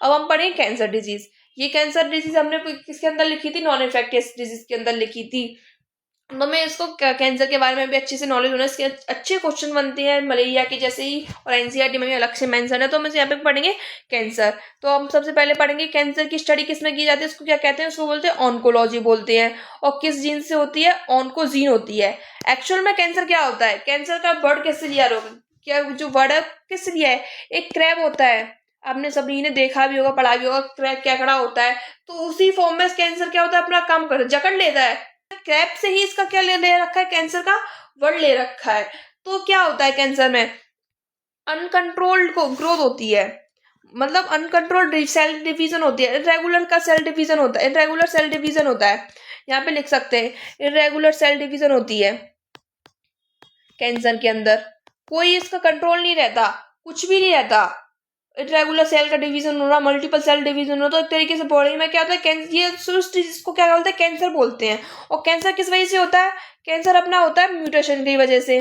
अब हम पढ़ेंगे कैंसर डिजीज। ये कैंसर डिजीज हमने किसके अंदर लिखी थी, नॉन इन्फेक्टियस डिजीज के अंदर लिखी थी। तो मैं इसको कैंसर के बारे में भी अच्छे से नॉलेज होना, इसके अच्छे क्वेश्चन बनते हैं मलेरिया के जैसे ही, और एनसीईआरटी में भी अलग से मेंशन है। तो हम यहाँ पे पढ़ेंगे कैंसर। तो हम सबसे पहले पढ़ेंगे कैंसर की स्टडी किसमें की जाती है, उसको क्या कहते हैं, उसको बोलते हैं ऑन्कोलॉजी बोलते हैं। और किस जीन से होती है, ऑन्कोजीन होती है। एक्चुअल में कैंसर क्या होता है, कैंसर का वर्ड किससे लिया, क्या जो वर्ड है किससे लिया है, एक क्रैब होता है, आपने सभी ने देखा भी होगा, पढ़ा भी होगा, क्रैब केकड़ा होता है। तो उसी फॉर्म में कैंसर क्या होता है, अपना काम कर जकड़ लेता है। क्रैब से ही इसका क्या ले रखा है, कैंसर का वर्ड ले रखा है। तो क्या होता है कैंसर में, अनकंट्रोल्ड को ग्रोथ होती है, मतलब अनकंट्रोल्ड सेल डिवीजन होती है, इरेगुलर का सेल डिवीजन होता है, इरेगुलर सेल डिवीजन होता है, यहाँ पे लिख सकते हैं इरेगुलर सेल डिवीजन होती है कैंसर के अंदर। कोई इसका कंट्रोल नहीं रहता, कुछ भी नहीं रहता, इरेगुलर सेल का डिवीजन होना, मल्टीपल सेल डिवीजन हो। तो एक तरीके से बॉडी में क्या होता है, कैंसर, ये जिसको क्या बोलते हैं, कैंसर बोलते हैं। और कैंसर किस वजह से होता है, कैंसर अपना होता है म्यूटेशन की वजह से।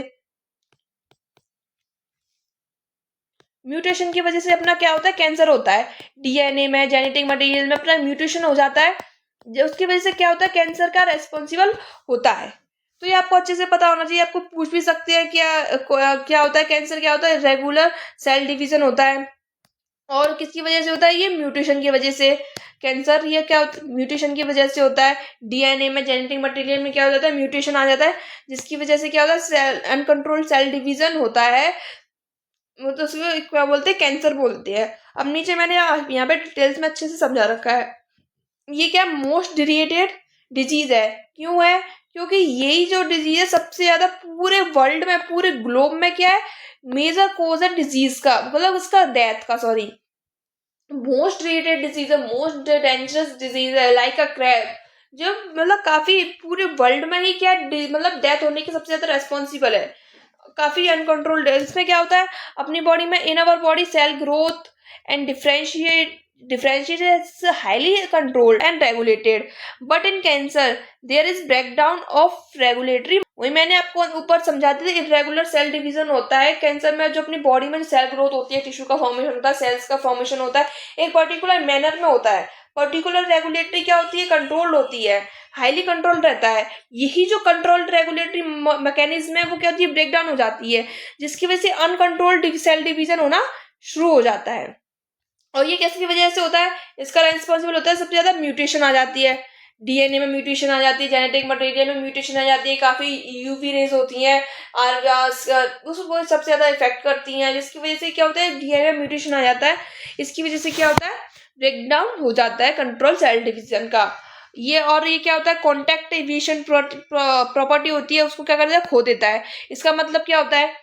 म्यूटेशन की वजह से अपना क्या होता है, कैंसर होता है, डीएनए में, जेनेटिक मटेरियल में अपना म्यूटेशन हो जाता है, उसकी वजह से क्या होता है, कैंसर का रेस्पॉन्सिबल होता है। तो ये आपको अच्छे से पता होना चाहिए। आपको पूछ भी सकते हैं क्या होता है कैंसर, क्या होता है, रेगुलर सेल डिवीजन होता है। और किसकी वजह से होता है, ये म्यूटेशन की वजह से कैंसर, ये क्या होता है, म्यूटेशन की वजह से होता है। डीएनए में, जेनेटिक मटेरियल में क्या हो जाता है, म्यूटेशन आ जाता है, जिसकी वजह से क्या होता है, सेल अनकंट्रोल्ड सेल डिवीजन होता है। वो तो उसको क्या बोलते हैं, कैंसर बोलते हैं। अब नीचे मैंने यहाँ पे डिटेल्स में अच्छे से समझा रखा है। ये क्या मोस्ट डिरीटेड डिजीज है, क्यों है, क्योंकि यही जो डिजीज है सबसे ज्यादा पूरे वर्ल्ड में, पूरे ग्लोब में क्या है, मेजर कोज है डिजीज का, मतलब उसका डेथ का, सॉरी, मोस्ट रिलेटेड डिजीज है, मोस्ट डेंजरस डिजीज है, लाइक अ क्रैब, जो मतलब काफी पूरे वर्ल्ड में ही क्या मतलब डेथ होने की सबसे ज्यादा रेस्पॉन्सिबल है, काफी अनकंट्रोल्ड है। इसमें क्या होता है, अपनी बॉडी में, in our body cell growth and differentiate is highly controlled and regulated, but in cancer there is breakdown of regulatory। वही मैंने आपको ऊपर समझाते थे, इरेगुलर सेल डिवीजन होता है कैंसर में। जो अपनी बॉडी में सेल ग्रोथ होती है, टिश्यू का फॉर्मेशन होता है, सेल्स का फॉर्मेशन होता है, एक पर्टिकुलर मैनर में होता है। पर्टिकुलर रेगुलेटरी क्या होती है, कंट्रोल्ड होती है, हाईली कंट्रोल्ड रहता है। यही जो कंट्रोल्ड रेगुलेटरी मैकेनिज्म है, वो क्या होती है, ब्रेकडाउन हो जाती है, जिसकी वजह से अनकंट्रोल्ड सेल डिवीजन होना शुरू हो जाता है। और ये किसकी वजह से होता है, इसका रेस्पॉन्सिबल होता है, सबसे ज्यादा म्यूटेशन आ जाती है, डीएनए में म्यूटेशन आ जाती है, जेनेटिक मटेरियल में म्यूटेशन आ जाती है, काफी यूवी रेज होती हैं और उसको सबसे ज्यादा इफेक्ट करती हैं, जिसकी वजह से क्या होता है, डीएनए में म्यूटेशन आ जाता है। इसकी वजह से क्या होता है, ब्रेकडाउन हो जाता है कंट्रोल सेल डिवीजन का। ये और ये क्या होता है, कॉन्टैक्ट एविएशन प्रॉपर्टी होती है, उसको क्या करता है, खो देता है। इसका मतलब क्या होता है,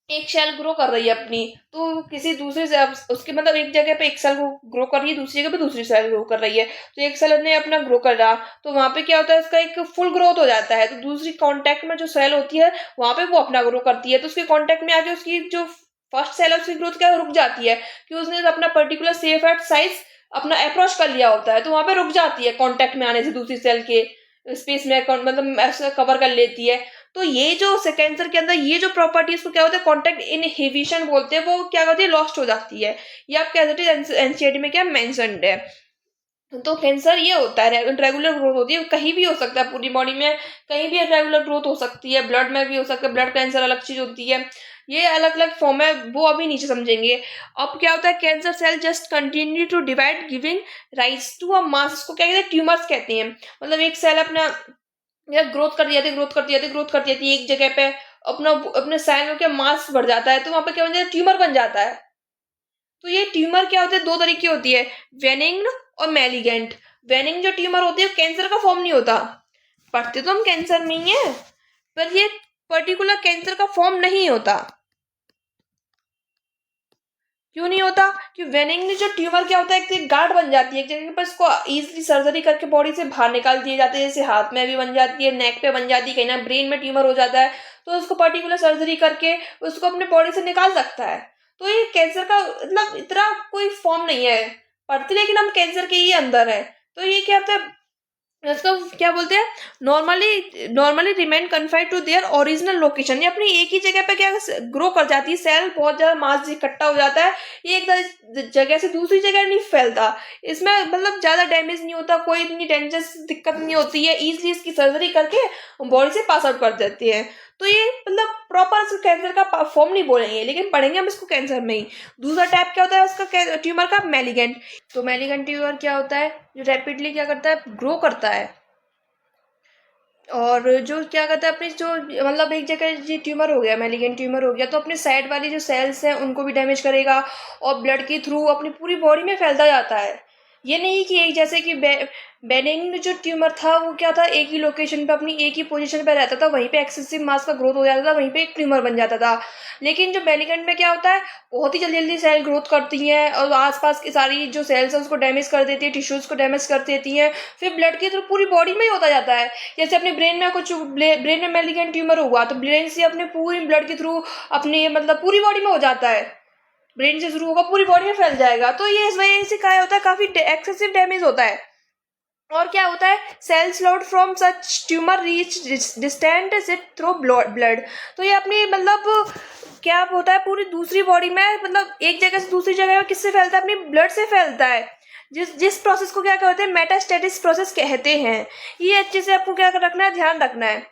एक सेल ग्रो कर रही है अपनी, तो किसी दूसरे से उसके मतलब एक जगह पे एक सेल ग्रो कर रही है, दूसरी जगह पे दूसरी सेल ग्रो कर रही है। तो एक सेल ने अपना ग्रो कर रहा, तो वहां पे क्या होता है, इसका एक फुल ग्रोथ हो जाता है। तो दूसरी कांटेक्ट में जो सेल होती है, वहां पे वो अपना ग्रो करती है। तो उसके कांटेक्ट में आके उसकी जो फर्स्ट सेल है, उसकी ग्रोथ क्या रुक जाती है, कि उसने अपना पर्टिकुलर सेफ एट साइज अपना अप्रोच कर लिया होता है, तो वहां पे रुक जाती है कांटेक्ट में आने से दूसरी सेल के स्पेस में, मतलब ऐसा कवर कर लेती है। तो ये जो कैंसर के अंदर ये जो प्रॉपर्टी, इसको क्या होता है, कॉन्टैक्ट इनहिबिशन बोलते हैं, वो क्या होती है, लॉस्ट हो जाती है। ये आप कह सकते हैं एनसीईआरटी में क्या मेंशन्ड है। तो कैंसर ये होता है, रेगुलर ग्रोथ होती है, कहीं भी हो सकता है पूरी बॉडी में, कहीं भी रेगुलर ग्रोथ हो सकती है, ब्लड में भी हो सकता है, ब्लड कैंसर अलग चीज होती है, ये अलग अलग फॉर्म है, वो अभी नीचे समझेंगे। अब क्या होता है, cancer cell just continue to divide giving rise to a mass, इसको क्या कहते हैं, ट्यूमर्स कहते हैं। मतलब एक सेल अपना या ग्रोथ करती जाती है, ग्रोथ करती जाती है, ग्रोथ करती जाती है, एक जगह पे अपना अपने सेल का मास बढ़ जाता है, तो वहां पे क्या बन जाता है, ट्यूमर बन जाता है। तो ये ट्यूमर क्या होते हैं, दो तरीके होती है, वेनिंग और मैलिगेंट। वेनिंग जो ट्यूमर होती है, कैंसर का फॉर्म नहीं होता, पढ़ते तो हम कैंसर में ही है, पर ये पर्टिकुलर कैंसर का फॉर्म नहीं होता। क्यों नहीं होता, कि वेनिंग जो ट्यूमर क्या होता है, एक गार्ड बन जाती है एक जगह पर, इसको इजीली सर्जरी करके बॉडी से बाहर निकाल दिए जाते हैं, जैसे हाथ में भी बन जाती है, नेक पे बन जाती है, कहीं ना ब्रेन में ट्यूमर हो जाता है, तो उसको पर्टिकुलर सर्जरी करके उसको अपने बॉडी से निकाल सकता है। तो ये कैंसर का मतलब इतना कोई फॉर्म नहीं है, पढ़ते लेकिन हम कैंसर के ही अंदर है। तो ये क्या होता है, इसको क्या बोलते हैं, normally remain confined to their original location. ये अपनी एक ही जगह पे क्या ग्रो कर जाती है, सेल बहुत ज्यादा मास इकट्ठा हो जाता है, ये एक जगह से दूसरी जगह नहीं फैलता। इसमें मतलब ज्यादा डैमेज नहीं होता, कोई इतनी डेंजरस दिक्कत नहीं होती है, इजिली इसकी सर्जरी करके बॉडी से पास आउट कर देती है। तो ये मतलब प्रॉपर कैंसर का फॉर्म नहीं बोलेंगे, लेकिन पढ़ेंगे हम इसको कैंसर में ही। दूसरा टाइप क्या होता है उसका ट्यूमर का, मैलिगेंट। तो मैलिगेंट ट्यूमर क्या होता है, जो रैपिडली क्या करता है, ग्रो करता है, और जो क्या कहता है अपनी जो मतलब एक जगह ये ट्यूमर हो गया, मैलिगेंट ट्यूमर हो गया, तो अपने साइड वाली जो सेल्स हैं उनको भी डैमेज करेगा, और ब्लड के थ्रू अपनी पूरी बॉडी में फैलता जाता है। ये नहीं कि एक जैसे कि बेनिग्न जो ट्यूमर था वो क्या था, एक ही लोकेशन पे अपनी एक ही पोजीशन पे रहता था, वहीं पे एक्सेसिव मास का ग्रोथ हो जाता था, वहीं पे एक ट्यूमर बन जाता था। लेकिन जो मैलिगेंट में क्या होता है, बहुत ही जल्दी जल्दी सेल ग्रोथ करती हैं और आसपास की सारी जो सेल्स हैं उसको डैमेज कर देती है, टिश्यूज को डैमेज कर देती हैं, फिर ब्लड के थ्रू पूरी बॉडी में ही होता जाता है। जैसे अपने ब्रेन में कुछ ब्रेन में मैलिगेंट ट्यूमर हुआ तो ब्रेन से अपने पूरी ब्लड के थ्रू अपनी मतलब पूरी बॉडी में हो जाता है, ब्रेन से शुरू होगा पूरी बॉडी में फैल जाएगा। तो ये इस वजह से क्या होता है, काफी एक्सेसिव डैमेज होता है। और क्या होता है, cells lot from such tumour reach distant it through blood. तो ये अपनी मतलब क्या होता है, पूरी दूसरी बॉडी में मतलब एक जगह से दूसरी जगह में किससे फैलता है, अपनी ब्लड से फैलता है। जिस प्रोसेस को क्या कहते हैं, मेटास्टेटिस प्रोसेस कहते हैं। ये अच्छे से आपको क्या रखना है, ध्यान रखना है।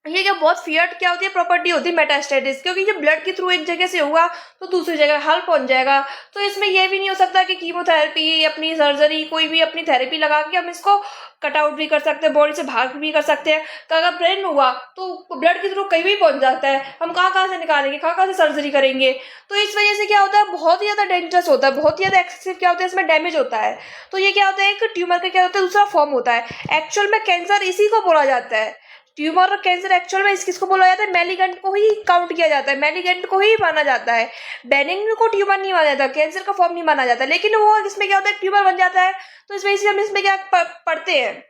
ये क्या बहुत फियर्ड क्या होती है, प्रॉपर्टी होती है मेटास्टेटिस, क्योंकि जब ब्लड के थ्रू एक जगह से हुआ तो दूसरी जगह हाल पहुंच जाएगा। तो इसमें ये भी नहीं हो सकता कि कीमोथेरेपी, अपनी सर्जरी, कोई भी अपनी थेरेपी लगा के हम इसको कट आउट भी कर सकते हैं, बॉडी से भाग भी कर सकते हैं। तो अगर ब्रेन हुआ तो ब्लड के थ्रू कहीं भी पहुंच जाता है, हम कहाँ कहाँ से निकालेंगे, कहाँ कहाँ से सर्जरी करेंगे। तो इस वजह से क्या होता है, बहुत ही ज्यादा डेंजरस होता है, बहुत ही ज्यादा एक्सेसिव क्या होता है, इसमें डैमेज होता है। तो ये क्या होता है, एक ट्यूमर का क्या होता है, दूसरा फॉर्म होता है। एक्चुअल में कैंसर इसी को बोला जाता है, ट्यूमर और कैंसर एक्चुअल में किसको बोला जाता है, मैलिगेंट को ही काउंट किया जाता है, मैलिगेंट को ही माना जाता है। बेनिग्न को ट्यूमर नहीं माना जाता, कैंसर का फॉर्म नहीं माना जाता, लेकिन वो इसमें क्या होता है, ट्यूमर बन जाता है। तो इस वजह से हम इसमें क्या पढ़ते हैं।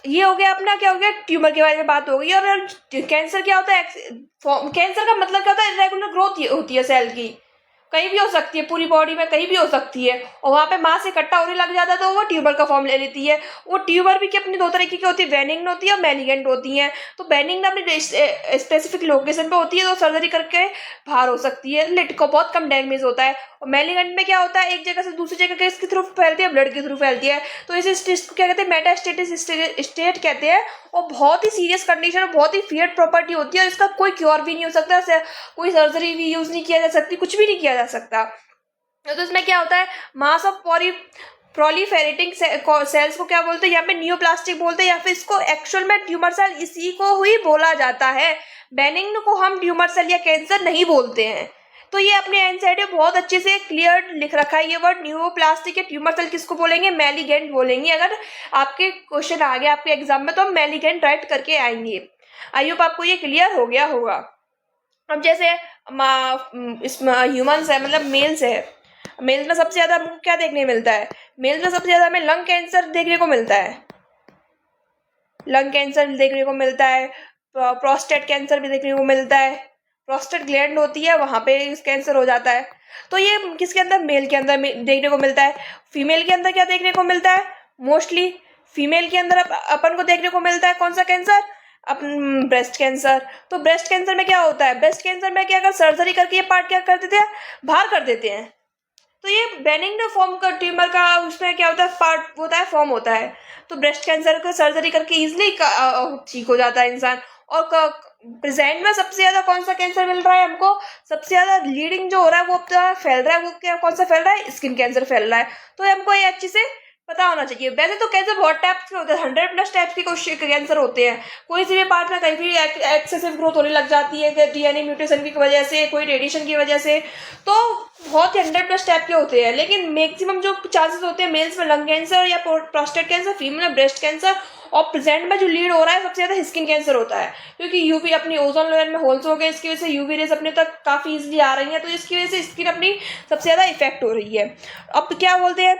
ये हो गया अपना, क्या हो गया, ट्यूमर के बारे में बात हो गई। और कैंसर क्या होता है, कैंसर का मतलब क्या होता है, इरेगुलर ग्रोथ होती है सेल की, कहीं भी हो सकती है, पूरी बॉडी में कहीं भी हो सकती है, और वहां पे मांस इकट्ठा होने लग जाता है तो वो ट्यूबर का फॉर्म ले लेती है। वो ट्यूबर भी अपनी दो तरीके की होती है, बेनिग्न होती है और मैलिगेंट होती है। तो बेनिग्न अपनी स्पेसिफिक लोकेशन पे होती है तो सर्जरी करके बाहर हो सकती है, लिट को बहुत कम डैमेज होता है। और मैलिगेंट में क्या होता है, एक जगह से दूसरी जगह के इसके थ्रू फैलती है, ब्लड के थ्रू फैलती है। तो इस स्टेज को क्या कहते हैं, मेटास्टेटिस स्टेट कहते हैं। और बहुत ही सीरियस कंडीशन, बहुत ही फियर्ड प्रॉपर्टी होती है, और इसका कोई क्योर भी नहीं हो सकता, कोई सर्जरी भी यूज नहीं किया जा सकती, कुछ भी नहीं किया जा सकता। तो इसमें क्या होता है, मास ऑफ प्रोलिफेरेटिंग सेल्स को क्या बोलते हैं, यहाँ पे नियोप्लास्टिक बोलते हैं, या फिर इसको एक्चुअल में ट्यूमर सेल इसी को ही बोला जाता है। बेनिग्न को हम ट्यूमर सेल या कैंसर नहीं बोलते हैं। तो ये अपने एनसाइड में बहुत अच्छे से क्लियर लिख रखा है ये वर्ड, न्यूरोप्लास्टिक या ट्यूमर सेल किसको बोलेंगे, मैलिगेंट बोलेंगे। अगर आपके क्वेश्चन आ गए आपके एग्जाम में तो हम मैलिगेंट राइट करके आएंगे। आई होप आपको ये क्लियर हो गया होगा। अब जैसे इसमें ह्यूमंस है, मतलब मेल्स है, मेल्स में सबसे ज्यादा हमको क्या देखने मिलता है, मेल्स में सबसे ज्यादा हमें लंग कैंसर देखने को मिलता है, लंग कैंसर देखने को मिलता है, प्रोस्टेट कैंसर भी देखने को मिलता है, प्रोस्टेट ग्लैंड होती है वहां पे कैंसर हो जाता है। तो ये किसके अंदर, मेल के अंदर देखने को मिलता है। फीमेल के अंदर क्या देखने को मिलता है, मोस्टली फीमेल के अंदर अपन को देखने को मिलता है कौन सा कैंसर, अपन ब्रेस्ट कैंसर। तो ब्रेस्ट कैंसर में क्या होता है, ब्रेस्ट कैंसर में क्या अगर सर्जरी करके ये पार्ट क्या कर देते हैं, बाहर कर देते हैं। तो ये बेनिग्न फॉर्म का ट्यूमर का उसमें क्या होता है, पार्ट होता है, फॉर्म होता है। तो ब्रेस्ट कैंसर का सर्जरी करके इजिली ठीक हो जाता है इंसान। और प्रेजेंट में सबसे ज्यादा कौन सा कैंसर मिल रहा है हमको, सबसे ज्यादा लीडिंग जो हो रहा है वो फैल रहा है, वो क्या कौन सा फैल रहा है, स्किन कैंसर फैल रहा है। तो हमको ये अच्छे से पता होना चाहिए। वैसे तो कैंसर बहुत टाइप्स के होते हैं, 100+ टाइप्स के कैंसर होते हैं। कोई सी भी पार्ट में कहीं भी एक्सेसिव ग्रोथ होने लग जाती है, डीएनए म्यूटेशन की वजह से, कोई रेडिएशन की वजह से, तो बहुत ही 100+ टाइप के होते हैं। लेकिन मैक्सिमम जो चांसेस होते हैं मेल्स में लंग कैंसर या प्रोस्टेट कैंसर, फीमेल में ब्रेस्ट कैंसर, और प्रेजेंट में जो लीड हो रहा है सबसे ज्यादा स्किन कैंसर होता है। क्योंकि यूवी अपनी ओजोन लेयर में होल्स हो गए, इसकी वजह से यूवी रेज अपने तक काफी इजिली आ रही है, तो इसकी वजह से स्किन अपनी सबसे ज्यादा इफेक्ट हो रही है। अब क्या बोलते हैं,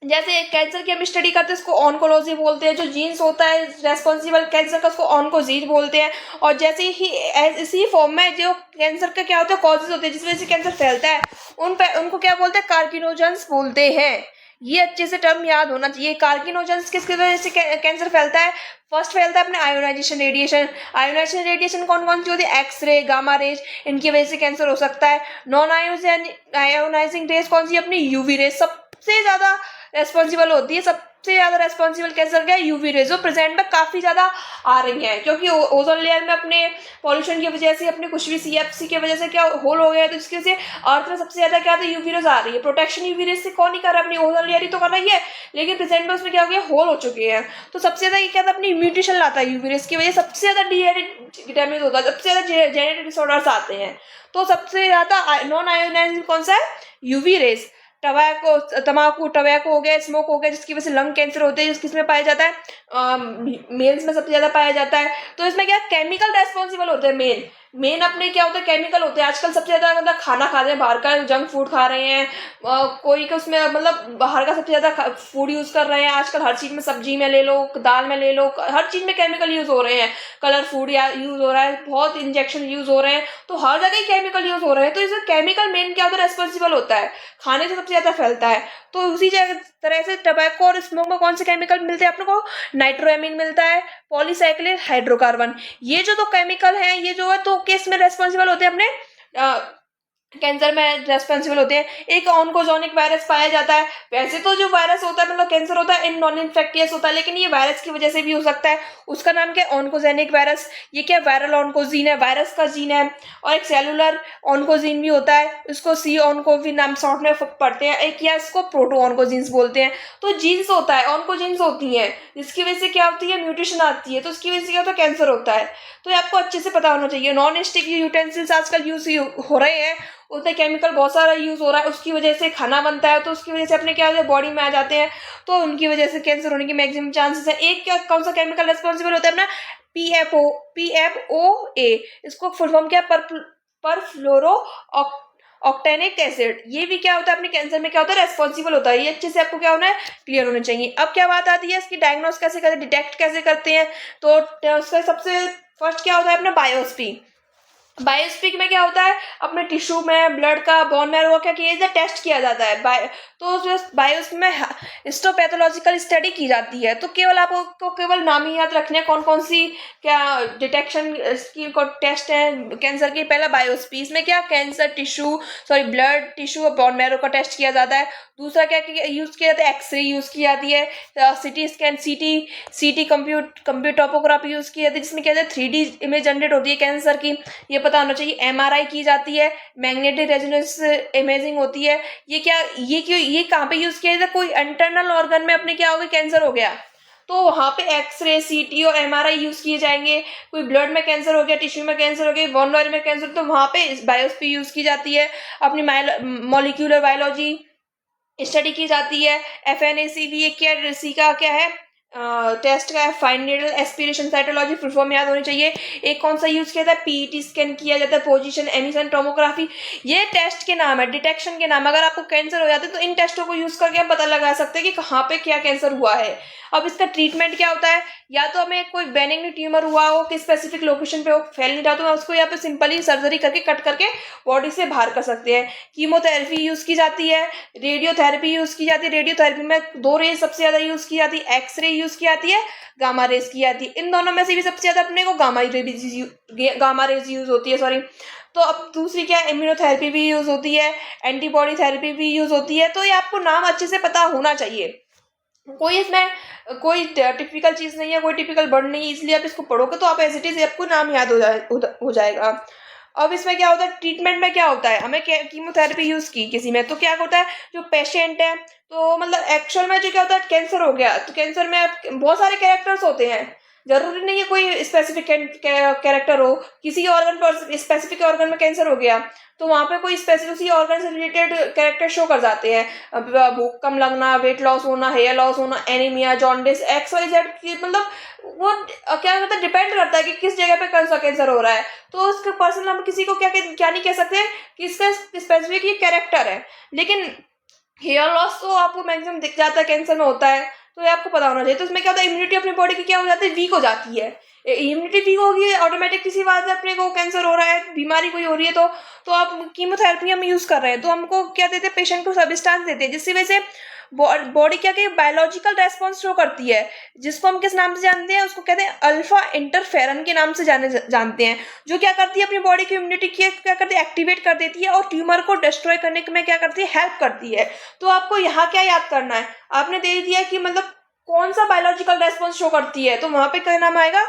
जैसे कैंसर की हम स्टडी करते हैं उसको ऑन्कोलॉजी बोलते हैं, जो जीन्स होता है रेस्पॉन्सिबल कैंसर का उसको ऑन्कोजीन बोलते हैं। और जैसे ही इसी फॉर्म में जो कैंसर का क्या होता है, कॉजेज होते हैं जिस वजह से कैंसर फैलता है, उनको क्या बोलते हैं, कार्किनोजेंस बोलते हैं। ये अच्छे से टर्म याद होना चाहिए। कार्किनोजेंस किसकी वजह से कैंसर फैलता है? फर्स्ट फैलता है अपने आयोनाइजेशन रेडिएशन। आयोनाइजेशन रेडिएशन कौन कौन सी होती है? एक्सरे, गामा रेज, इनकी वजह से कैंसर हो सकता है। नॉन आयोनाइजिंग रेज कौन सी? अपनी यूवी रेज सबसे ज्यादा रेस्पॉन्सिबल होती है। सबसे ज्यादा रेस्पॉन्सिबल कैंसर का यूवी रेज, जो प्रेजेंट में काफी ज्यादा आ रही है, क्योंकि ओजोन लेयर में अपने पॉल्यूशन की वजह से, अपने कुछ भी सीएफसी की वजह से क्या होल हो गया है, तो इसकी वजह से अर्थ में सबसे ज्यादा क्या आता है? यूवी रेज आ रही है। प्रोटेक्शन यूवी रेज से कौन नहीं कर रहा? अपनी ओजोन लेयर ही तो कर रही है, लेकिन प्रेजेंट में उसमें क्या हो गया? होल हो चुके हैं। तो सबसे ज्यादा ये क्या था? अपनी म्यूटेशन लाता है यूवी रेज की वजह से, सबसे ज्यादा डीएनए डैमेज होता है, सबसे ज्यादा जेनेटिक डिसऑर्डर्स आते हैं। तो सबसे ज्यादा नॉन आयोनाइजिंग कौन सा है? UV rays. तंबाकू हो गया, स्मोक हो गया, जिसकी वजह से लंग कैंसर होते हैं, किसमें पाया जाता है? मेल्स में सबसे ज्यादा पाया जाता है। तो इसमें क्या केमिकल रेस्पॉन्सिबल होते हैं? मेन अपने क्या होता है? केमिकल होते हैं। आजकल सबसे ज्यादा मतलब खाना खा रहे हैं बाहर का, जंक फूड खा रहे हैं, कोई का उसमें मतलब बाहर का सबसे ज्यादा फूड यूज कर रहे हैं। आजकल हर चीज में, सब्जी में ले लो, दाल में ले लो, हर चीज में केमिकल यूज हो रहे हैं। कलर फूड या यूज हो रहा है, बहुत इंजेक्शन यूज हो रहे हैं, तो हर जगह ही केमिकल यूज हो रहे हैं। तो इसमें केमिकल मेन क्या होता है? रेस्पॉन्सिबल होता है, खाने से सबसे ज्यादा फैलता है। तो उसी तरह से टबैको और स्मोक में कौन से केमिकल मिलते हैं अपने को? नाइट्रोएमिन मिलता है, पॉलीसाइक्लिन हाइड्रोकार्बन। ये जो दो केमिकल हैं, ये जो है तो किस में रेस्पॉन्सिबल होते हैं? अपने कैंसर में रेस्पॉन्सिबल होते हैं। एक ऑन्कोजोनिक वायरस पाया जाता है। वैसे तो जो वायरस होता है, मतलब कैंसर होता है, इन नॉन इन्फेक्टियस होता है, लेकिन ये वायरस की वजह से भी हो सकता है। उसका नाम क्या है? Oncogenic virus. ये क्या? वायरल ऑन्कोजीन है, वायरस का जीन है। और एक सेलुलर ऑन्कोजीन भी होता है, इसको सी ऑन्को भी नाम शॉर्ट में पढ़ते हैं, एक या इसको प्रोटो ऑन्कोजीन्स बोलते हैं। तो जीन्स होता है, ऑन्कोजीन्स होती हैं, जिसकी वजह से क्या होती है? म्यूटेशन आती है, तो उसकी वजह से क्या होता है? कैंसर होता है। तो ये आपको अच्छे से पता होना चाहिए। नॉन स्टिक यूटेंसिल्स आजकल यूज हो रहे हैं, उसमें केमिकल बहुत सारा यूज हो रहा है, उसकी वजह से खाना बनता है, तो उसकी वजह से अपने क्या होता है? बॉडी में आ जाते हैं, तो उनकी वजह से कैंसर होने की मैक्सिमम चांसेस है। एक क्या कौन सा केमिकल रेस्पॉन्सिबल होता है अपना? PFOA। इसको फुल फॉर्म क्या? परफ्लोरो ऑक्टेनिक एसिड। ये भी क्या होता है? अपने कैंसर में क्या होता है? रेस्पॉन्सिबल होता है। ये अच्छे से आपको क्या होना है? क्लियर होना चाहिए। अब क्या बात आती है इसकी? डायग्नोस कैसे करते हैं, डिटेक्ट कैसे करते हैं? तो उसका सबसे फर्स्ट क्या होता है? अपना बायोप्सी। बायोप्सी में क्या होता है? अपने टिश्यू में, ब्लड का, बोन मैरो का क्या किया जाता है? टेस्ट किया जाता है। तो जो बायोप्सी में हिस्टोपैथोलॉजिकल स्टडी की जाती है। तो केवल आपको केवल नाम ही याद रखने, कौन कौन सी क्या डिटेक्शन की टेस्ट है कैंसर की? पहला बायोप्सी, इसमें क्या? कैंसर टिश्यू, ब्लड टिश्यू और बोन मैरो का टेस्ट किया जाता है। दूसरा क्या यूज किया जाता है? एक्सरे यूज की जाती है, सिटी स्कैन, सीटी कंप्यूटोपोग्राफी यूज की जाती है, जिसमें क्या है? 3D इमेज जनरेट होती है कैंसर की, ये पता होना चाहिए। MRI की जाती है, मैग्नेटिक रेजोनेंस इमेजिंग होती है। ये कहाँ पे यूज किया जाता है? कोई इंटरनल ऑर्गन में अपने क्या हो गया? कैंसर हो गया, तो वहां पे एक्सरे, सीटी और MRI यूज किए जाएंगे। कोई ब्लड में कैंसर हो गया, टिश्यू में कैंसर हो गया, बोन मैरो में कैंसर, तो वहां पे बायोप्सी यूज की जाती है। अपनी मॉलिक्यूलर बायोलॉजी स्टडी की जाती है। FNAC भी एक क्या सी का क्या है? टेस्ट का है, fine needle aspiration cytology, full form याद होनी चाहिए। एक कौन सा यूज किया जाता है? PET स्कैन किया जाता है, पोजीशन एमिशन टोमोग्राफी। ये टेस्ट के नाम है, डिटेक्शन के नाम। अगर आपको कैंसर हो जाता है तो इन टेस्टों को यूज करके हम पता लगा सकते हैं कि कहाँ पे क्या कैंसर हुआ है। अब इसका ट्रीटमेंट क्या होता है? या तो हमें कोई बेनिग्न ट्यूमर हुआ हो कि स्पेसिफिक लोकेशन पे हो, फैल नहीं रहा, तो उसको यहाँ पे सिंपली सर्जरी करके कट करके बॉडी से बाहर कर सकते हैं। कीमोथेरेपी यूज की जाती है, रेडियोथेरेपी यूज की जाती है। रेडियोथेरेपी में 2 रेज सबसे ज्यादा यूज की जाती है, एक्सरे यूज की जाती है, गामा रेज की जाती है। इन दोनों में से भी सबसे ज्यादा अपने को गामा रेज यूज होती है। तो अब दूसरी क्या है? इम्यूनोथेरेपी भी यूज होती है, एंटीबॉडी थेरेपी भी यूज होती है। तो ये आपको नाम अच्छे से पता होना चाहिए। कोई इसमें कोई टिपिकल चीज नहीं है, कोई टिपिकल वर्ड नहीं है, इसलिए आप इसको पढ़ोगे तो आप एज इट इज आपको नाम याद हो जाएगा। अब इसमें क्या होता है? ट्रीटमेंट में क्या होता है? हमें कीमोथेरेपी यूज की किसी में, तो क्या होता है? जो पेशेंट है, तो मतलब एक्चुअल में जो क्या होता है? कैंसर हो गया, तो कैंसर में बहुत सारे कैरेक्टर्स होते हैं, जरूरी नहीं है कोई स्पेसिफिक कैरेक्टर हो। किसी ऑर्गन पर, स्पेसिफिक ऑर्गन में कैंसर हो गया, तो वहां पे कोई स्पेसिफिक उसी ऑर्गन से रिलेटेड कैरेक्टर शो कर जाते हैं। भूख कम लगना, वेट लॉस होना, हेयर लॉस होना, एनीमिया, जॉन्डिस, XYZ की, मतलब वो क्या होता है? डिपेंड करता है कि किस जगह पे कौन सा कैंसर हो रहा है। तो उसके पर्सनल हम किसी को क्या नहीं कह सकते कि इसका स्पेसिफिक ये कैरेक्टर है। लेकिन हेयर लॉस तो आपको मैक्सिमम दिख जाता है कैंसर में होता है, तो ये आपको पता होना चाहिए। तो इसमें क्या होता है? इम्यूनिटी अपनी बॉडी की क्या हो जाती है? वीक हो जाती है। इम्यूनिटी वीक होगी, ऑटोमेटिक किसी बात से अपने को कैंसर हो रहा है, बीमारी कोई हो रही है, तो आप कीमोथेरेपी हम यूज कर रहे हैं, तो हमको क्या देते हैं? पेशेंट को सब्सटेंस देते हैं, जिसकी वजह से बॉडी क्या क्या बायोलॉजिकल रेस्पॉन्स शो करती है, जिसको हम किस नाम से जानते हैं, उसको कहते हैं अल्फा इंटरफेरन के नाम से जानते हैं, जो क्या करती है अपनी बॉडी की इम्यूनिटी की क्या करती है, एक्टिवेट कर देती है और ट्यूमर को डिस्ट्रॉय करने में क्या करती है, हेल्प करती है। तो आपको यहाँ क्या याद करना है, आपने दे दिया कि मतलब कौन सा बायोलॉजिकल रेस्पॉन्स शो करती है, तो वहां पे क्या नाम आएगा,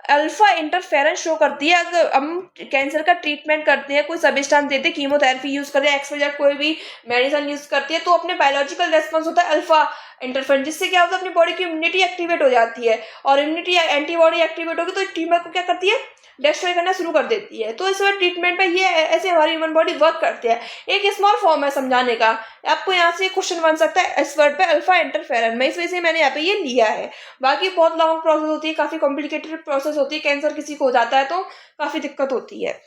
अल्फा इंटरफेरेंस शो करती है। अगर हम कैंसर का ट्रीटमेंट करते हैं, कोई सब्सटेंस देते हैं, कीमोथेरेपी यूज करते हैं, एक्सपोजर कोई भी मेडिसिन यूज करती है, तो अपने बायोलॉजिकल रेस्पॉन्स होता है अल्फा इंटरफेरेंस, जिससे क्या होता है अपनी बॉडी की इम्यूनिटी एक्टिवेट हो जाती है, और इम्यूनिटी एंटीबॉडी एक्टिवेट होगी तो ट्यूमर को क्या करती है, डिस्ट्रॉय करना शुरू कर देती है। तो इस बार ट्रीटमेंट में ये ऐसे हमारी ह्यूमन बॉडी वर्क करती है। एक स्मॉल फॉर्म है समझाने का, आपको यहाँ से क्वेश्चन बन सकता है इस वर्ड पे अल्फा इंटरफेरेंस में, इस वजह से मैंने यहाँ पे ये लिया है। बाकी बहुत लॉन्ग प्रोसेस होती है, काफी कॉम्प्लिकेटेड प्रोसेस होती है, कैंसर किसी को हो जाता है तो काफी दिक्कत होती है।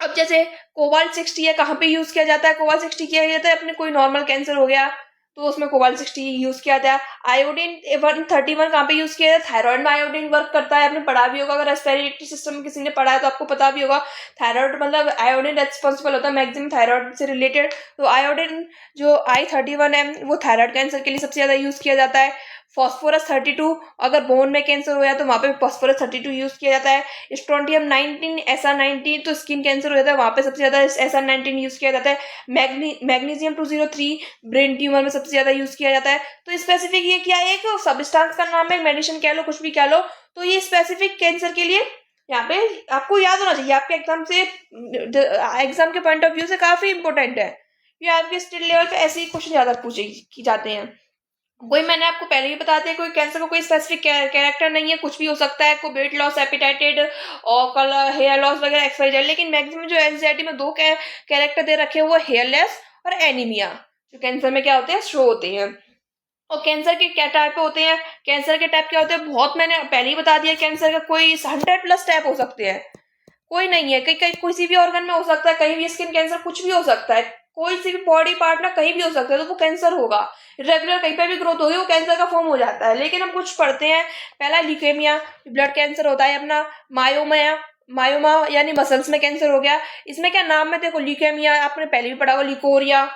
अब जैसे कोबाल्ट 60 है, कहाँ पे यूज किया जाता है, कोबाल्ट 60 किया जाता है अपने कोई नॉर्मल कैंसर हो गया तो उसमें कोबाल्ट 60 यूज किया जाता है। आयोडीन 131 कहाँ पे यूज किया जाता है, थायराइड में आयोडीन वर्क करता है, आपने पढ़ा भी होगा, अगर रेस्पिरेटरी सिस्टम में किसी ने पढ़ा है तो आपको पता भी होगा। थायराइड मतलब आयोडीन रेस्पॉन्सिबल होता है मैक्सिमम थायराइड से रिलेटेड, तो आयोडीन जो I31 है वो थायराइड कैंसर के लिए सबसे ज्यादा यूज किया जाता है। फॉस्फोरस 32, अगर बोन में कैंसर हो जाए तो वहां पे फॉस्फोरस 32 यूज किया जाता है। स्ट्रोंटियम 19 SR19, तो स्किन कैंसर हो जाता है वहां पे सबसे ज्यादा SR19 यूज किया जाता है। मैग्नीशियम 203 ब्रेन ट्यूमर में सबसे ज्यादा यूज किया जाता है। तो स्पेसिफिक ये क्या है, एक सब्सटेंस का नाम है, मेडिसिन कह लो, कुछ भी कह लो, तो ये स्पेसिफिक कैंसर के लिए यहाँ पे आपको याद होना चाहिए, आपके एग्जाम के पॉइंट ऑफ व्यू से काफी इंपॉर्टेंट है। ये आपके स्टेट लेवल पे ऐसे ही क्वेश्चन ज्यादा पूछे की जाते हैं। कोई, मैंने आपको पहले ही बता दिया, कोई कैंसर का कोई स्पेसिफिक कैरेक्टर नहीं है, कुछ भी हो सकता है, कोई वेट लॉस, एपिटाइटेड और कलर हेयर लॉस वगैरह एक्सरसाइज, लेकिन मैक्सिमम जो एंजाइटी में दो कैरेक्टर दे रखे हैं वो हेयरलेस और एनीमिया, जो कैंसर में क्या होते हैं, शो होते हैं। और कैंसर के क्या टाइप होते हैं, कैंसर के टाइप क्या होते हैं, बहुत मैंने पहले ही बता दिया, कैंसर का कोई 100+ टाइप हो सकते हैं, कोई नहीं है, कहीं कहीं किसी भी ऑर्गन में हो सकता है, कहीं भी स्किन कैंसर, कुछ भी हो सकता है, कोई सी भी बॉडी पार्ट ना कहीं भी हो सकता है, तो वो कैंसर होगा। रेगुलर कहीं पे भी ग्रोथ होगी वो कैंसर का फॉर्म हो जाता है। लेकिन हम कुछ पढ़ते हैं, पहला ल्यूकेमिया, ब्लड कैंसर होता है अपना, मायोमा, मायोमा यानी मसल्स में कैंसर हो गया। इसमें क्या नाम में देखो, ल्यूकेमिया आपने पहले भी पढ़ा होगा, लिकोरिया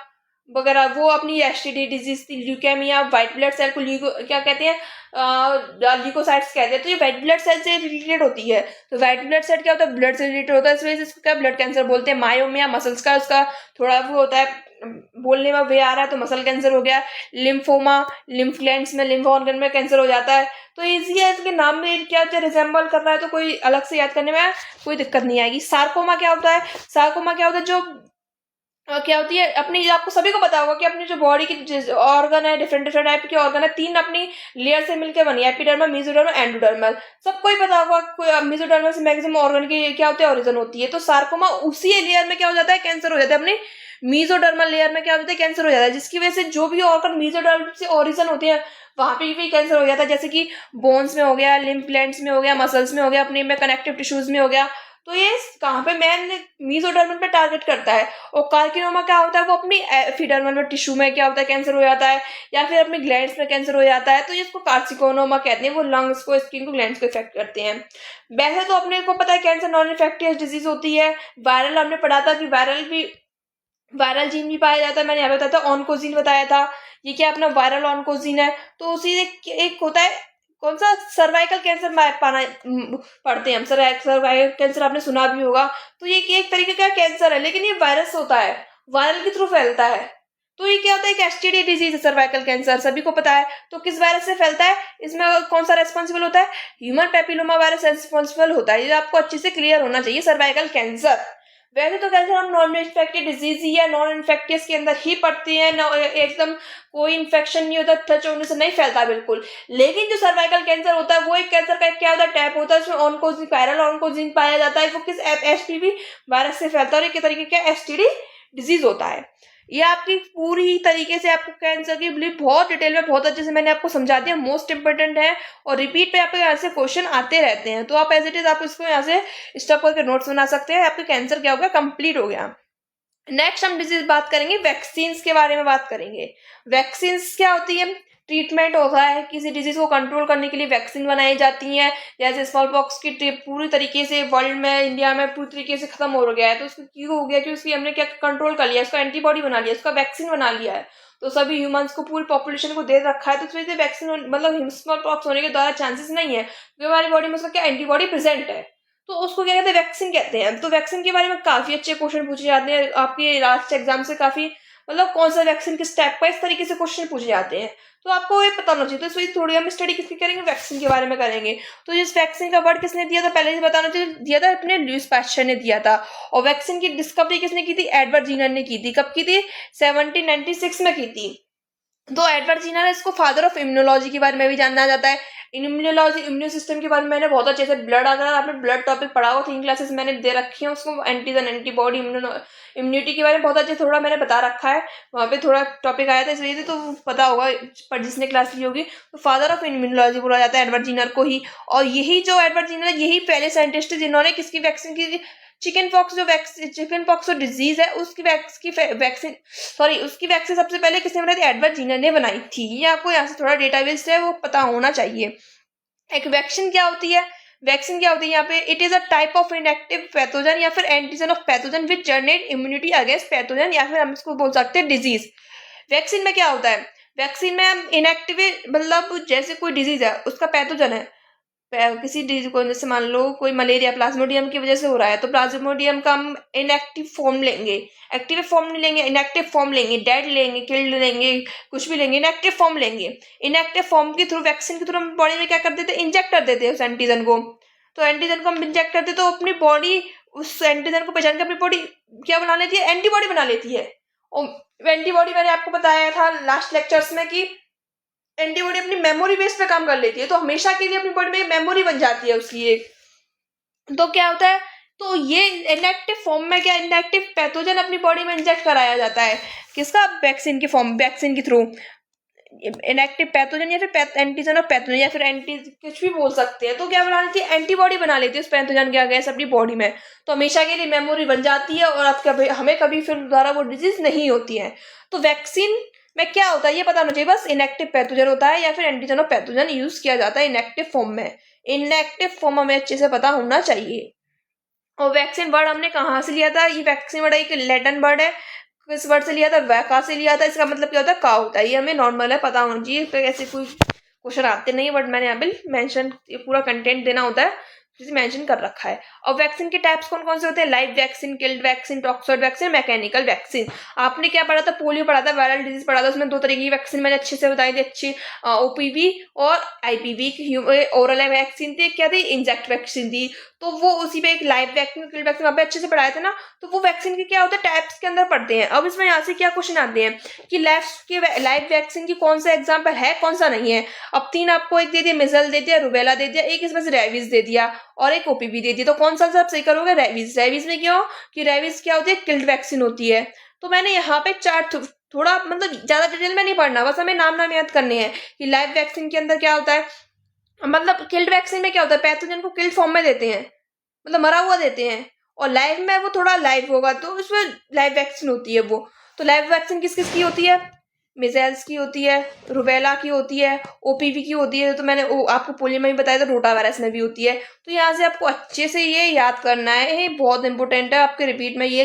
वगैरह, वो अपनी एसटीडी डिजीज थी। ल्यूकेमिया व्हाइट ब्लड सेल को क्या कहते हैं, ल्यूकोसाइट्स कहते हैं, तो ये व्हाइट ब्लड सेल से रिलेटेड होती है। तो व्हाइट ब्लड सेल क्या होता है, ब्लड से रिलेटेड होता है, इस वजह से इसको क्या ब्लड कैंसर बोलते हैं। मायोमिया मसल्स का, उसका थोड़ा वो होता है, बोलने में वे आ रहा है तो मसल कैंसर हो गया। लिम्फोमा, लिम्फ ग्लैंड्स में, लिम्फ ऑर्गन में कैंसर हो जाता है। तो इजी है, इसके नाम में क्या होता है, रिजेंबल कर रहा है, तो कोई अलग से याद करने में कोई दिक्कत नहीं आएगी। सार्कोमा क्या होता है, सार्कोमा क्या होता है, जो क्या होती है अपनी, आपको सभी को पता होगा कि अपनी जो बॉडी की ऑर्गन है, डिफरेंट डिफरेंट टाइप के ऑर्गन है, 3 अपनी लेयर से मिलकर बनी है, एपिडर्मल, मेसोडर्मल, एंडोडर्मल। सबको ही पता होगा, कोई मेसोडर्मल से मैक्सिमम ऑर्गन की क्या होती है, ओरिजिन होती है। तो सार्कोमा उसी लेयर में क्या हो जाता है, कैंसर हो जाता है। अपनी मेसोडर्मल लेयर में क्या हो जाता है, कैंसर हो जाता है, जिसकी वजह से जो भी ऑर्गन मेसोडर्मल से ओरिजिन होते हैं वहां पे भी कैंसर हो जाता है, जैसे कि बोन्स में हो गया, लिम्फ ग्लैंड्स में हो गया, मसल्स में हो गया, अपने में कनेक्टिव टिश्यूज में हो गया। तो ये कहाँ पे, मेन मेसोडर्मल पे टारगेट करता है। और कार्सिनोमा क्या होता है, वो अपनी एपिडर्मल में टिश्यू में क्या होता है, कैंसर हो जाता है, या फिर अपने ग्लैंड्स में कैंसर हो जाता है। तो इसको कार्सिनोमा कहते हैं, वो लंग्स को, स्किन को, ग्लैंड्स को इफेक्ट करते हैं। वैसे तो अपने को पता है कैंसर नॉन इन्फेक्टियस डिजीज होती है। वायरल हमने पढ़ा था कि वायरल जीन भी पाया जाता है, मैंने यहाँ पे बताया था, ऑन्कोजीन बताया था। ये क्या अपना वायरल ऑन्कोजीन है। तो उसी एक होता है, कौन सा, सर्वाइकल कैंसर पाना पढ़ते हैं हम, सर्वाइकल कैंसर आपने सुना भी होगा। तो ये एक तरीके का कैंसर है, लेकिन ये वायरस होता है, वायरल के थ्रू फैलता है। तो ये क्या होता है, एक एसटीडी डिजीज है सर्वाइकल कैंसर, सभी को पता है। तो किस वायरस से फैलता है, इसमें कौन सा रेस्पॉन्सिबल होता है, ह्यूमन पेपिलोमा वायरस रेस्पॉन्सिबल होता है। ये आपको अच्छे से क्लियर होना चाहिए, सर्वाइकल कैंसर। वैसे तो कैंसर हम नॉन इन्फेक्टिव डिजीज ही या नॉन इन्फेक्टियस के अंदर ही पड़ती है, एकदम कोई इन्फेक्शन नहीं होता, टच होने से नहीं फैलता बिल्कुल। लेकिन जो सर्वाइकल कैंसर होता है वो एक कैंसर का क्या होता है, टाइप होता है, उसमें ऑन्कोजीन, वायरल ऑन्कोजीन पाया जाता है। वो किस एचपीवी वायरस से फैलता है, और एक तरीके का एसटीडी डिजीज होता है। ये आपकी पूरी तरीके से आपको कैंसर की बहुत डिटेल में, बहुत अच्छे से मैंने आपको समझा दिया, मोस्ट इंपोर्टेंट है। और रिपीट पे आपको यहाँ से क्वेश्चन आते रहते हैं, तो आप एज इट इज आप इसको यहाँ से स्टॉप करके नोट्स बना सकते हैं। आपका कैंसर क्या हो गया, कंप्लीट हो गया। नेक्स्ट हम डिजीज बात करेंगे, वैक्सीन के बारे में बात करेंगे। वैक्सीन क्या होती है, ट्रीटमेंट होता है, किसी डिजीज को कंट्रोल करने के लिए वैक्सीन बनाई जाती है। जैसे स्मॉल पॉक्स की पूरी तरीके से वर्ल्ड में, इंडिया में पूरी तरीके से खत्म हो गया है, तो उसको क्यों हो गया कि उसकी हमने क्या कंट्रोल कर लिया, उसका एंटीबॉडी बना लिया, उसका वैक्सीन बना लिया है। तो सभी ह्यूमंस को, पूरी पॉपुलेशन को दे रखा है, तो इस वजह से वैक्सीन मतलब स्मॉल पॉक्स होने के द्वारा चांसेस नहीं है, क्योंकि हमारी बॉडी में उसका क्या एंटीबॉडी प्रेजेंट है, तो उसको क्या कहते हैं, वैक्सीन कहते हैं। तो वैक्सीन के बारे में काफी अच्छे क्वेश्चन पूछे जाते हैं आपके लास्ट एग्जाम से, काफी मतलब कौन सा वैक्सीन किस टाइप का, इस तरीके से क्वेश्चन पूछे जाते हैं, तो आपको ये पता होना चाहिए। तो इस वजह थोड़ी हम स्टडी किसकी करेंगे, वैक्सीन के बारे में करेंगे। तो इस वैक्सीन का वर्ड किसने दिया था, पहले ही बताना चाहिए, दिया था अपने लुईस पास्चर ने दिया था। और वैक्सीन की डिस्कवरी किसने की थी, एडवर्ड जीनर ने की थी। कब की थी, 1796 में की थी। तो एडवर्ड जीनर है, इसको फादर ऑफ इम्यूनोलॉजी के बारे में भी जाना जाता है। इम्यूनोलॉजी, इम्यून सिस्टम के बारे में मैंने बहुत अच्छे से, ब्लड, अगर आपने ब्लड टॉपिक पढ़ा हो 3 क्लासेस मैंने दे रखी है उसको, एंटीजन, एंटीबॉडी, इम्यूनिटी के बारे में बहुत अच्छे थोड़ा मैंने बता रखा है, वहाँ पे थोड़ा टॉपिक आया था, इस वजह से तो पता होगा पर जिसने क्लास ली होगी। तो फादर ऑफ इम्यूनोलॉजी बोला जाता है एडवर्ड जीनर को ही। और यही जो एडवर्ड जीनर है, यही पहले साइंटिस्ट है जिन्होंने किसकी वैक्सीन की, चिकन पॉक्स जो डिजीज है उसकी वैक्सीन, सॉरी उसकी वैक्सीन सबसे पहले किसने बनाई थी, एडवर्ड जीनर ने बनाई थी। ये आपको यहाँ से थोड़ा डेटाबेस है वो पता होना चाहिए। एक वैक्सीन क्या होती है, वैक्सीन क्या होती है यहाँ पे, it is a type of inactive pathogen या फिर antigen of pathogen which generate immunity against pathogen, या फिर हम इसको बोल सकते हैं डिजीज। वैक्सीन में क्या होता है, वैक्सीन में हम इनएक्टिव मतलब जैसे कोई डिजीज है उसका पैथोजन है, किसी डिजीज को, जैसे मान लो कोई मलेरिया प्लाज्मोडियम की वजह से हो रहा है, तो प्लाज्मोडियम का हम इनएक्टिव फॉर्म लेंगे, एक्टिव फॉर्म नहीं लेंगे, इनएक्टिव फॉर्म लेंगे, डेड लेंगे, किल्ड लेंगे, कुछ भी लेंगे, इनएक्टिव फॉर्म लेंगे। इनएक्टिव फॉर्म के थ्रू, वैक्सीन के थ्रू हम बॉडी में क्या कर देते हैं, इंजेक्ट कर देते हैं उस एंटीजन को। तो एंटीजन को हम इंजेक्ट करते तो अपनी बॉडी उस एंटीजन को पहचान के अपनी बॉडी क्या बना लेती है, एंटीबॉडी बना लेती है। और एंटीबॉडी मैंने आपको बताया था लास्ट लेक्चर्स में कि एंटीबॉडी अपनी मेमोरी बेस पे काम कर लेती है, तो हमेशा के लिए अपनी बॉडी में मेमोरी बन जाती है उसकी एक। तो क्या होता है, तो ये इनएक्टिव फॉर्म में क्या, इनएक्टिव पैथोजन अपनी बॉडी में इंजेक्ट कराया जाता है, किसका, वैक्सीन के फॉर्म, वैक्सीन के थ्रू इनएक्टिव पैथोजन या फिर एंटीजन ऑफ पैथोजन या फिर एंटी कुछ भी बोल सकते हैं। तो क्या बना लेती है, एंटीबॉडी बना लेती है उस पैथोजन के अगेंस्ट अपनी बॉडी में, तो हमेशा के लिए मेमोरी बन जाती है और आप कभी, हमें कभी फिर दोबारा वो डिजीज नहीं होती है। तो वैक्सीन में क्या होता है ये पता होना चाहिए, बस इनएक्टिव पैथोजन होता है या फिर एंटीजन ऑफ पैथोजन यूज किया जाता है इनएक्टिव फॉर्म में। इनएक्टिव फॉर्म हमें अच्छे से पता होना चाहिए। और वैक्सीन वर्ड हमने कहाँ से लिया था, ये वैक्सीन वर्ड एक लैटिन वर्ड है, किस वर्ड से लिया था, वैका से लिया था। इसका मतलब क्या होता है, का होता है, ये हमें नॉर्मल है पता होना चाहिए, तो ऐसे कोई क्वेश्चन आते नहीं, बट मैंने यहाँ पे मेंशन, पूरा कंटेंट देना होता है जिसे मेंशन कर रखा है। और वैक्सीन के टाइप्स कौन कौन से होते हैं, live vaccine, killed vaccine, toxoid vaccine, mechanical vaccine. आपने क्या पढ़ा था, पोलियो पढ़ा था, वायरल डिजीज पढ़ा था, उसमें 2 तरीके की वैक्सीन मैंने अच्छे से बताई थी, अच्छी ओपीवी और आईपीवी। ओरल वैक्सीन थी, क्या थी, इंजेक्ट वैक्सीन थी। तो वो उसी पे एक लाइव वैक्सीन, किल्ड वैक्सीन वहाँ पे अच्छे से पढ़ाए थे ना। तो वो वैक्सीन के क्या होते हैं, टाइप्स के अंदर पढ़ते हैं। अब इसमें यहाँ से क्या क्वेश्चन आते हैं कि लाइव वैक्सीन की कौन सा एग्जाम्पल है, कौन सा नहीं है। अब 3 आपको, एक दे दिया मिजल दे दिया, रुबेला दे दिया, एक इसमें से रेबीज दे दिया और एक ओपीवी दे दी, तो कौन सा आप सही करोगे, रेबीज। रेबीज में क्या हो कि रेबीज क्या होती है, किल्ड वैक्सीन होती है। तो मैंने यहाँ पे चार्ट थोड़ा मतलब ज्यादा डिटेल में नहीं पढ़ना, बस हमें नाम नाम याद करने हैं कि लाइव वैक्सीन के अंदर क्या होता है। मतलब किल्ड वैक्सीन में क्या होता है, पैथोजन को किल्ड फॉर्म में देते हैं, मतलब मरा हुआ देते हैं, और लाइव में वो थोड़ा लाइव होगा तो उसमें लाइव वैक्सीन होती है वो। तो लाइव वैक्सीन किस किस की होती है, मिजेल्स की होती है, रुबेला की होती है, ओपीवी की होती है, तो मैंने आपको पोलियो में भी बताया था, रोटा वायरस में भी होती है। तो यहाँ से आपको अच्छे से ये याद करना है, ये बहुत इंपॉर्टेंट है, आपके रिपीट में ये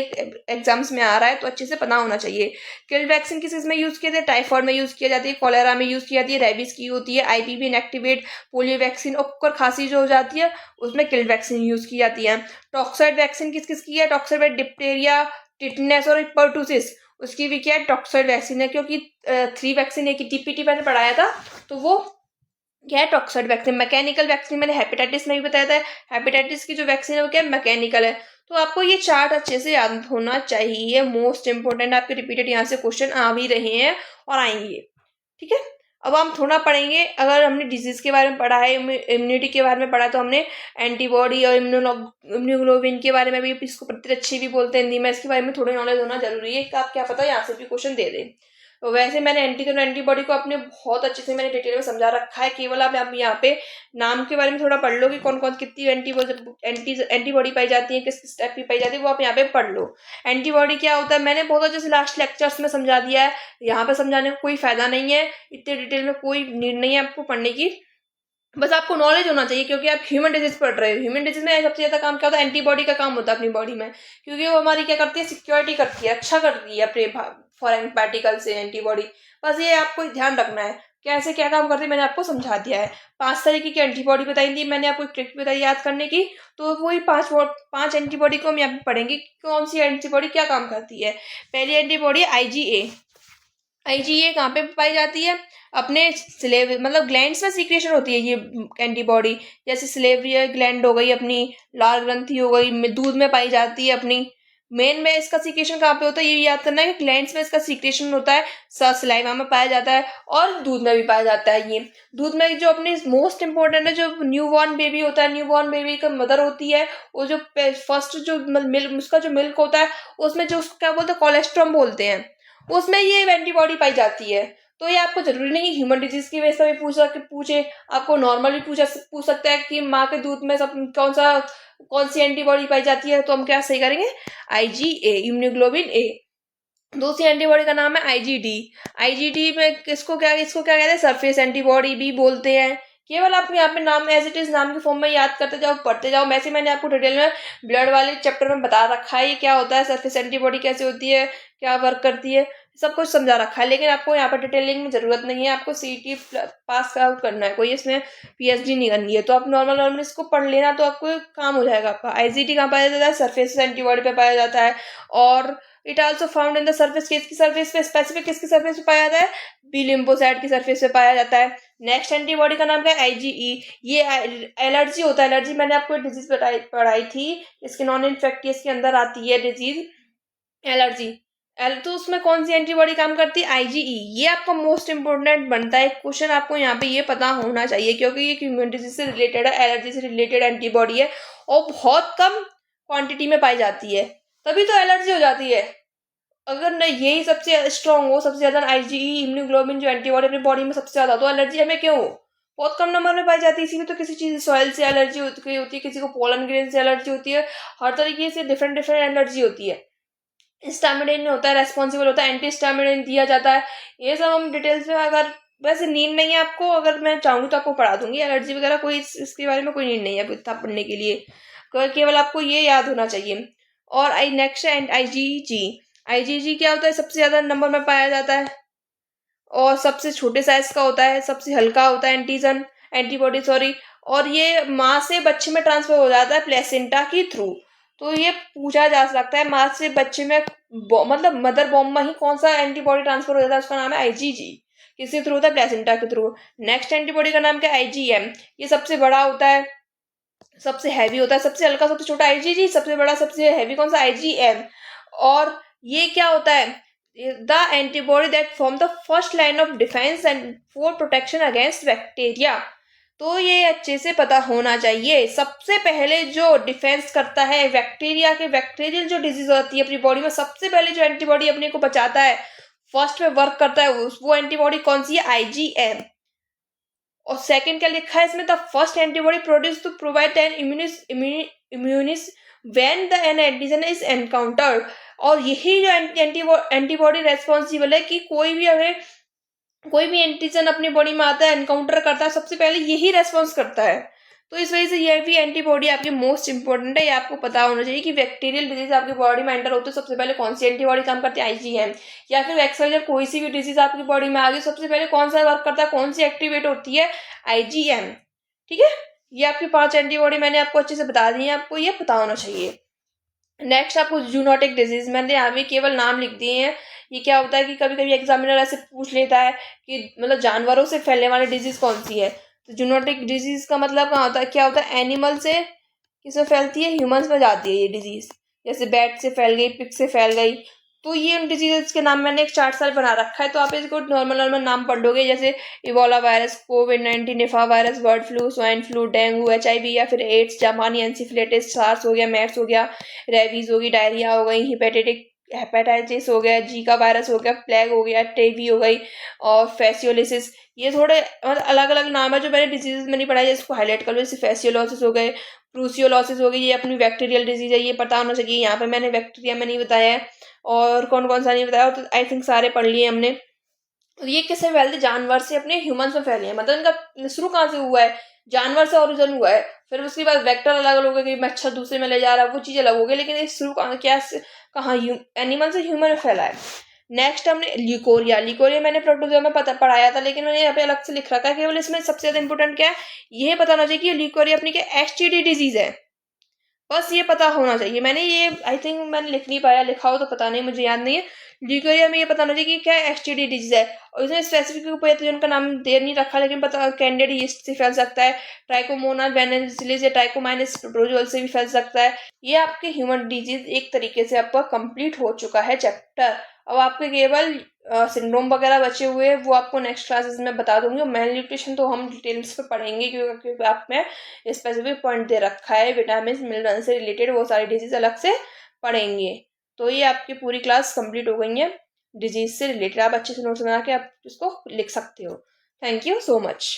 एग्जाम्स में आ रहा है, तो अच्छे से पता होना चाहिए। किल्ड वैक्सीन किस किस में यूज किए थे, टाइफॉइड में यूज किया जाती है, कॉलेरा में यूज की जाती है, रेबीज की होती है, आईपीवी इनएक्टिवेट, पोलियो वैक्सीन, और खांसी जो हो जाती है उसमें किल्ड वैक्सीन यूज की जाती है। टॉक्सॉइड वैक्सीन किस किस की है, टॉक्सॉइड डिप्टेरिया, टिटनेस और पर्टूसिस, उसकी भी क्या है, टॉक्सॉइड वैक्सीन है, क्योंकि 3 वैक्सीन एक टीपीटी मैंने पढ़ाया था, तो वो क्या है, टॉक्सॉइड वैक्सीन। मैकेनिकल वैक्सीन मैंने हेपेटाइटिस में भी बताया था, हेपेटाइटिस की जो वैक्सीन है वो क्या है, मैकेनिकल है। तो आपको ये चार्ट अच्छे से याद होना चाहिए, मोस्ट इंपोर्टेंट, आपके रिपीटेड यहाँ से क्वेश्चन आ भी रहे हैं और आएंगे, ठीक है। अब हम थोड़ा पढ़ेंगे, अगर हमने डिजीज के बारे में पढ़ा है, इम्यूनिटी के बारे में पढ़ा, तो हमने एंटीबॉडी और इम्यूनोग्लोबिन के बारे में भी, इसको प्रतिरक्षी भी बोलते हैं हिंदी में, इसके बारे में थोड़ी नॉलेज होना जरूरी है कि आप क्या पता यहाँ से भी क्वेश्चन दे दें। तो वैसे मैंने एंटीजन एंटीबॉडी को अपने बहुत अच्छे से मैंने डिटेल में समझा रखा है, केवल आप यहाँ पे नाम के बारे में थोड़ा पढ़ लो कि कौन कौन कितनी एंटीबॉडी पाई जाती है, किस किस टाइप की पाई जाती है, वो आप यहाँ पे पढ़ लो। एंटीबॉडी क्या होता है मैंने बहुत अच्छे से लास्ट लेक्चर्स में समझा दिया है, यहाँ पे समझाने का कोई फायदा नहीं है, इतने डिटेल में कोई नीड नहीं है आपको पढ़ने की। बस आपको नॉलेज होना चाहिए, क्योंकि आप ह्यूमन डिजीज पढ़ रहे हो। ह्यूमन डिजीज में सबसे ज्यादा काम क्या होता है, एंटीबॉडी का काम होता है अपनी बॉडी में, क्योंकि वो हमारी क्या करती है, सिक्योरिटी करती है, रक्षा करती है अपने फॉरेन पार्टिकल से एंटीबॉडी। बस ये आपको ध्यान रखना है कैसे क्या काम करती है, मैंने आपको समझा दिया है। 5 तरीके की एंटीबॉडी बताई थी मैंने आपको, ट्रिक बताई याद करने की। तो वही 5 एंटीबॉडी को हम यहाँ पे पढ़ेंगे कौन सी एंटीबॉडी क्या काम करती है। पहली एंटीबॉडी आईजीए। आईजीए कहाँ पे पाई जाती है, अपने स्लेव मतलब ग्लैंड्स में सीक्रेशन होती है ये एंटीबॉडी। जैसे सिलेवरी ग्लैंड हो गई अपनी, लाल ग्रंथि हो गई, दूध में पाई जाती है अपनी। मेन में इसका सीक्रेशन कहाँ पे होता है ये याद करना है कि ग्लैंड्स में इसका सीक्रेशन होता है, सलाइवा में पाया जाता है और दूध में भी पाया जाता है। ये दूध में जो अपनी मोस्ट इंपॉर्टेंट है, जो न्यूबॉर्न बेबी होता है, न्यूबॉर्न बेबी का मदर होती है, वो जो फर्स्ट जो मिल्क उसका जो मिल्क होता है उसमें जो उसको क्या बोलते हैं, कोलेस्ट्रॉम बोलते हैं, उसमें ये एंटीबॉडी पाई जाती है। तो ये आपको जरूरी नहीं कि ह्यूमन डिजीज की वजह से भी पूछे, आपको नॉर्मल भी पूछ सकता है कि माँ के दूध में सब कौन सी एंटीबॉडी पाई जाती है। तो हम क्या सही करेंगे, IgA, इम्यूनोग्लोबिन ए। दूसरी एंटीबॉडी का नाम है IgD। IgD में इसको क्या कहते हैं, सरफेस एंटीबॉडी भी बोलते हैं। केवल आप यहाँ पे नाम एज इट इज नाम के फॉर्म में याद करते जाओ, पढ़ते जाओ। वैसे मैंने आपको डिटेल में ब्लड वाले चैप्टर में बता रखा है ये क्या होता है, सरफेस एंटीबॉडी कैसे होती है, क्या वर्क करती है, सब कुछ समझा रखा है। लेकिन आपको यहाँ पर डिटेलिंग में जरूरत नहीं है, आपको CET पास आउट करना है, कोई इसमें PhD नहीं करनी है। तो आप नॉर्मल इसको पढ़ लेना तो आपको काम हो जाएगा आपका। IgD कहाँ पाया जाता है, सरफेस एंटीबॉडी पे पाया जाता है। और it also found in the surface, किसकी सरफेस पे, स्पेसिफिक किसकी सरफेस पे पाया जाता है, बी लिम्फोसाइट की सरफेस पे पाया जाता है। नेक्स्ट एंटीबॉडी का नाम क्या है, IgE। ये एलर्जी होता है, एलर्जी मैंने आपको डिजीज पढ़ाई थी, इसके नॉन इन्फेक्टियस के अंदर आती है डिजीज एलर्जी। तो उसमें कौन सी एंटीबॉडी काम करती है, IgE। ये आपका मोस्ट इंपोर्टेंट बनता है क्वेश्चन, आपको यहाँ पे ये पता होना चाहिए, क्योंकि ये ह्यूमन डिजीज से रिलेटेड है, एलर्जी से रिलेटेड एंटीबॉडी है और बहुत कम क्वांटिटी में पाई जाती है, तभी तो एलर्जी हो जाती है। अगर नहीं यही सबसे स्ट्रांग हो, सबसे ज्यादा IgE इम्यूनोग्लोबिन जो एंटीबॉडी अपनी बॉडी में सबसे ज्यादा, तो एलर्जी हमें क्यों हो, बहुत कम नंबर में पाई जाती है। इसीलिए तो किसी चीज सॉइल से एलर्जी होती है, किसी को पोलन ग्रेन से एलर्जी होती है, हर तरीके से डिफरेंट डिफरेंट एलर्जी होती है। स्टैमिनिन होता है, रेस्पॉन्सिबल होता है, एंटी स्टैमिनिन दिया जाता है। ये सब हम डिटेल्स में, अगर वैसे नीड नहीं है आपको, अगर मैं चाहूंगी तो आपको पढ़ा दूंगी एलर्जी वगैरह, कोई इसके बारे में कोई नीड नहीं है इतना पढ़ने के लिए, केवल आपको ये याद होना चाहिए। और नेक्स्ट है IgG। IgG क्या होता है, सबसे ज्यादा नंबर में पाया जाता है और सबसे छोटे साइज का होता है, सबसे हल्का होता है एंटीबॉडी सॉरी। और ये माँ से बच्चे में ट्रांसफर हो जाता है प्लेसेंटा के थ्रू। तो ये पूछा जा सकता है माँ से बच्चे में मतलब मदर बॉम्ब में ही कौन सा एंटीबॉडी ट्रांसफर हो जाता है, उसका नाम है IgG। किसके थ्रू होता है, प्लेसेंटा के थ्रू। नेक्स्ट एंटीबॉडी का नाम क्या है, IgM। ये सबसे बड़ा होता है, सबसे हैवी होता है, सबसे हल्का सबसे छोटा IgG, सबसे बड़ा सबसे हैवी कौन सा, IgM। और ये क्या होता है, the antibody that form the first line of defence and for protection against bacteria. तो ये अच्छे से पता होना चाहिए, सबसे पहले जो डिफेंस करता है बैक्टीरिया के, बैक्टीरियल जो डिजीज होती है अपनी बॉडी में, सबसे पहले जो एंटीबॉडी अपने को बचाता है, फर्स्ट में वर्क करता है, वो एंटीबॉडी कौन सी है, IgM। और सेकंड क्या लिखा है इसमें, the first antibody produce to provide an immunity when the an antigen is encountered. और यही जो एंटीबॉडी रेस्पॉन्सिबल है कि कोई भी एंटीजन अपनी बॉडी में आता है, एनकाउंटर करता है, सबसे पहले यही रेस्पॉन्स करता है। तो इस वजह से ये भी एंटीबॉडी आपकी मोस्ट इंपॉर्टेंट है, ये आपको पता होना चाहिए कि बैक्टीरियल डिजीज आपकी बॉडी में एंटर होती है, सबसे पहले कौन सी एंटीबॉडी काम करती है, IgM। या फिर एक्सवाइजेड कोई सी भी डिजीज आपकी बॉडी में आ गई, सबसे पहले कौन सा वर्क करता है, कौन सी एक्टिवेट होती है, IgM। ठीक है, ये आपकी 5 एंटीबॉडी मैंने आपको अच्छे से बता दी है, आपको ये पता होना चाहिए। नेक्स्ट आपको जूनोटिक डिजीज, मैंने यहाँ भी केवल नाम लिख दिए हैं। ये क्या होता है कि कभी कभी एग्जामिनर ऐसे पूछ लेता है कि मतलब जानवरों से फैलने वाली डिजीज कौन सी है। तो जूनोटिक डिजीज का मतलब कहाँ होता है, क्या होता है, एनिमल से किसमें फैलती है, ह्यूमंस में जाती है ये डिजीज। जैसे बैट से फैल गई, पिग से फैल गई। तो ये उन डिजीज के नाम मैंने एक चार्ट साल बना रखा है, तो आप इसको नॉर्मल नाम पढ़ लोगे, जैसे इबोला वायरस, COVID-19, निफा virus, bird flu, swine flu, dengue, HIV या फिर एड्स, जापानी एनसीफिलिटिस, सार्स हो गया, मैर्स हो गया, रेबीज होगी, डायरिया हो गई, हेपेटाइटिस हो गया, जीका वायरस हो गया, प्लेग हो गया, टीबी हो गई और फेसियोलिसिस। ये थोड़े अलग अलग नाम है जो मैंने डिजीज में नहीं पढ़ाई, इसको हाईलाइट कर लो। जैसे फेसियोलॉसिस हो गए, ब्रूसियोलॉसिस हो गई, ये अपनी बैक्टीरियल डिजीज है, ये पता होना चाहिए। यहाँ पे मैंने बैक्टीरिया में नहीं बताया है और कौन कौन सा नहीं बताया, तो आई थिंक सारे पढ़ लिए हमने। तो ये किससे फैलते, जानवर से अपने ह्यूमंस में फैले हैं, मतलब इनका शुरू कहाँ से हुआ है, जानवर से ओरिजिन हुआ है, फिर उसके बाद वेक्टर अलग अलग हो गए कि मच्छर दूसरे में ले जा रहा है, वो चीज़ अलग हो गई, लेकिन ये शुरू क्या कहाँ एनिमल से ह्यूमन में फैला है। नेक्स्ट हमने ल्यूकोरिया, ल्यूकोरिया मैंने प्रोटोजोआ में पढ़ाया था, लेकिन मैंने यहाँ पे अलग से लिख रखा है। केवल इसमें सबसे ज्यादा इंपॉर्टेंट क्या है, ये पता होना चाहिए कि ल्यूकोरिया अपनी क्या एसटीडी डिजीज है, बस ये पता होना चाहिए। मैंने ये आई थिंक मैंने लिख नहीं पाया, लिखा हो तो पता नहीं, मुझे याद नहीं है। ल्यूकोरिया में ये पता होना चाहिए कि क्या एसटीडी डिजीज है, और इसमें स्पेसिफिक पैथोजन का नाम देर नहीं रखा, लेकिन पता कैंडिड यीस्ट से फैल सकता है, ट्राइकोमोना बेनिसिलिस या ट्राइकोमाइनस प्रोटोजोल से भी फैल सकता है। ये आपके ह्यूमन डिजीज एक तरीके से आपका कंप्लीट हो चुका है चैप्टर। अब आपके केवल सिंड्रोम वगैरह बचे हुए हैं, वो आपको नेक्स्ट क्लासेस में बता दूंगी। मेल न्यूट्रिशन तो हम डिटेल्स पे पढ़ेंगे, क्योंकि आप में स्पेसिफिक पॉइंट दे रखा है विटामिन मिनरल से रिलेटेड, वो सारी डिजीज अलग से पढ़ेंगे। तो ये आपकी पूरी क्लास कंप्लीट हो गई है डिजीज से रिलेटेड। आप अच्छे से नोट्स बना के आप इसको लिख सकते हो। Thank you so much.